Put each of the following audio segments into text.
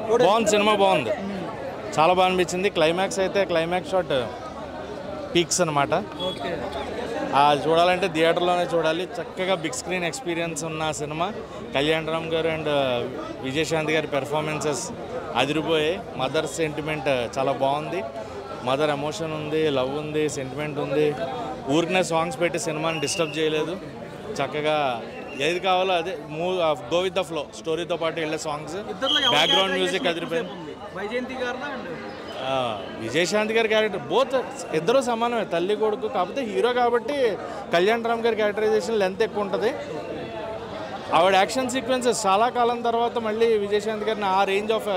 బాగుంది, సినిమా బాగుంది, చాలా బాగా అనిపించింది. క్లైమాక్స్ అయితే క్లైమాక్స్ షాట్ పీక్స్ అనమాట. చూడాలంటే థియేటర్లోనే చూడాలి. చక్కగా బిగ్ స్క్రీన్ ఎక్స్పీరియన్స్ ఉన్న సినిమా. కళ్యాణ్ రామ్ గారు అండ్ విజయశాంతి గారి పెర్ఫార్మెన్సెస్ అదిరిపోయాయి. మదర్ సెంటిమెంట్ చాలా బాగుంది. మదర్ ఎమోషన్ ఉంది, లవ్ ఉంది, సెంటిమెంట్ ఉంది. ఊరికనే సాంగ్స్ పెట్టి సినిమాని డిస్టర్బ్ చేయలేదు. చక్కగా ఏది కావాలో అదే గో విత్ ద ఫ్లో, స్టోరీతో పాటు వెళ్ళే సాంగ్స్, బ్యాక్గ్రౌండ్ మ్యూజిక్ అదిరిపోయింది. విజయశాంతి గారి క్యారెక్టర్ బోత్ ఇద్దరు సమానమే, తల్లి కొడుకు. కాకపోతే హీరో కాబట్టి కళ్యాణ్ రామ్ గారి క్యారెక్టరైజేషన్ లెంత్ ఎక్కువ ఉంటుంది. ఆవిడ యాక్షన్ సీక్వెన్సెస్ చాలా కాలం తర్వాత మళ్ళీ విజయశాంతి గారిని ఆ రేంజ్ ఆఫ్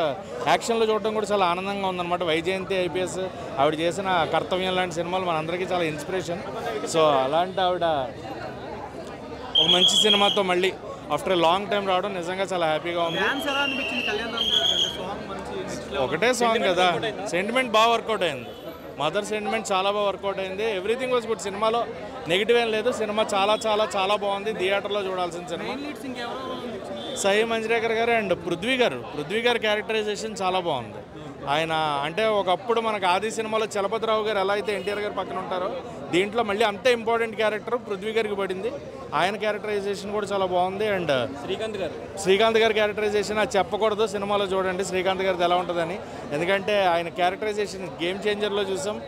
యాక్షన్లో చూడటం కూడా చాలా ఆనందంగా ఉందన్నమాట. వైజయంతి ఐపీఎస్ ఆవిడ చేసిన కర్తవ్యం లాంటి సినిమాలు మనందరికీ చాలా ఇన్స్పిరేషన్. సో అలాంటి ఆవిడ ఒక మంచి సినిమాతో మళ్ళీ ఆఫ్టర్ లాంగ్ టైం రావడం నిజంగా చాలా హ్యాపీగా ఉంది. ఒకటే సాంగ్ కదా, సెంటిమెంట్ బాగా వర్కౌట్ అయింది. మదర్ సెంటిమెంట్ చాలా బాగా వర్కౌట్ అయింది. Everything was good. సినిమాలో నెగిటివ్ ఏం లేదు. సినిమా చాలా చాలా చాలా బాగుంది. థియేటర్లో చూడాల్సిన సినిమా. సహీ మంజ్రేకర్ గారు అండ్ పృథ్వీ గారి క్యారెక్టరైజేషన్ చాలా బాగుంది. ఆయన అంటే ఒకప్పుడు మనకు ఆది సినిమాలో చలపతిరావు గారు ఎలా అయితే ఎన్టీఆర్ గారు పక్కన ఉంటారో, దీంట్లో మళ్ళీ అంతే ఇంపార్టెంట్ క్యారెక్టర్ పృథ్వీ గారికి పడింది. ఆయన క్యారెక్టరైజేషన్ కూడా చాలా బాగుంది. అండ్ శ్రీకాంత్ గారి క్యారెక్టరైజేషన్ అది చెప్పకూడదు, సినిమాలో చూడండి శ్రీకాంత్ గారిది ఎలా ఉంటుందని. ఎందుకంటే ఆయన క్యారెక్టరైజేషన్ గేమ్ చేంజర్లో చూసాం,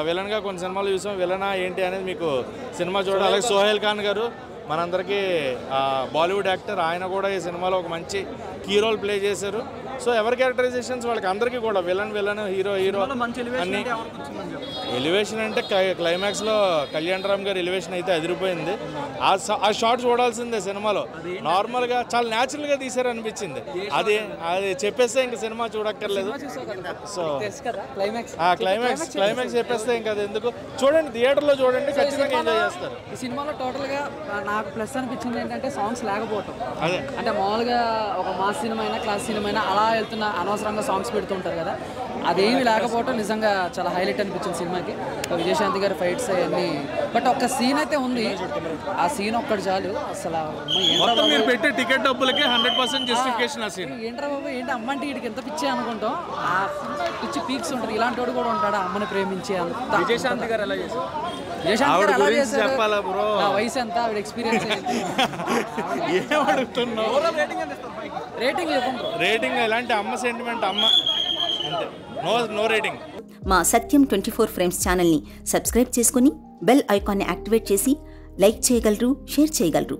విలన్గా కొన్ని సినిమాలు చూసాం. విలనా ఏంటి అనేది మీకు సినిమా చూడాలి. అలాగే సోహెల్ ఖాన్ గారు మనందరికీ బాలీవుడ్ యాక్టర్, ఆయన కూడా ఈ సినిమాలో ఒక మంచి కీ రోల్ ప్లే చేశారు. సో ఎవరి క్యారెక్టరైజేషన్స్ వాళ్ళకి అందరికీ కూడా విలన్ హీరో అన్ని. ఎలివేషన్ అంటే క్లైమాక్స్లో కళ్యాణ్ రామ్ గారి ఎలివేషన్ అయితే అదిరిపోయింది. ఆ షాట్ చూడాల్సిందే సినిమాలో. నార్మల్గా చాలా న్యాచురల్గా తీశారు అనిపించింది. అది చెప్పేస్తే ఇంకా సినిమా చూడక్కర్లేదు. సో క్లైమాక్స్ చెప్పేస్తే ఇంకా అది ఎందుకు, చూడండి థియేటర్లో చూడండి, ఖచ్చితంగా ఎంజాయ్ చేస్తారు. ఈ సినిమాలో టోటల్గా నాకు ప్లస్ అనిపించింది ఏంటంటే సాంగ్స్ లేకపోవటం. అదే అంటే మామూలుగా ఒక మాస్ సినిమా అయినా క్లాస్ సినిమా అయినా అలా వెళ్తున్న అనవసరంగా సాంగ్స్ పెడుతుంటారు కదా, అదేమి లేకపోవటం నిజంగా చాలా హైలైట్ అనిపించింది సినిమాకి. విజయశాంతి గారి ఫైట్స్ అవన్నీ, బట్ ఒక్క సీన్ అయితే ఉంది, ఆ సీన్ ఒక్కటి చాలు. అసలు మీరు పెట్టే టికెట్ డబ్బులకి 100% జస్టిఫికేషన్. ఆ సీన్ ఏంట్రా బాబు, ఏంటి అమ్మంటే వీడికి ఎంత పిచ్చి అనుకుంటాం. ఆ పిచ్చి పీక్స్ ఉంటుంది. ఇలాంటి వాడు కూడా ఉంటాడు అమ్మని ప్రేమించి అంత. విజయశాంతి గారు ఎలా చేశారు? విజయశాంతి గారు ఎలా చేశారు? వయసు ఎంత, ఆవిడ ఎక్స్పీరియన్స్ రేటింగ్ ఎలాంటి అమ్మ సెంటిమెంట్, అమ్మ అంతే, నో రేటింగ్. మా సత్యం 24 ఫ్రేమ్స్ ఛానల్ని సబ్స్క్రైబ్ చేసుకుని బెల్ ఐకాన్ని యాక్టివేట్ చేసి లైక్ చేయగలరు, షేర్ చేయగలరు.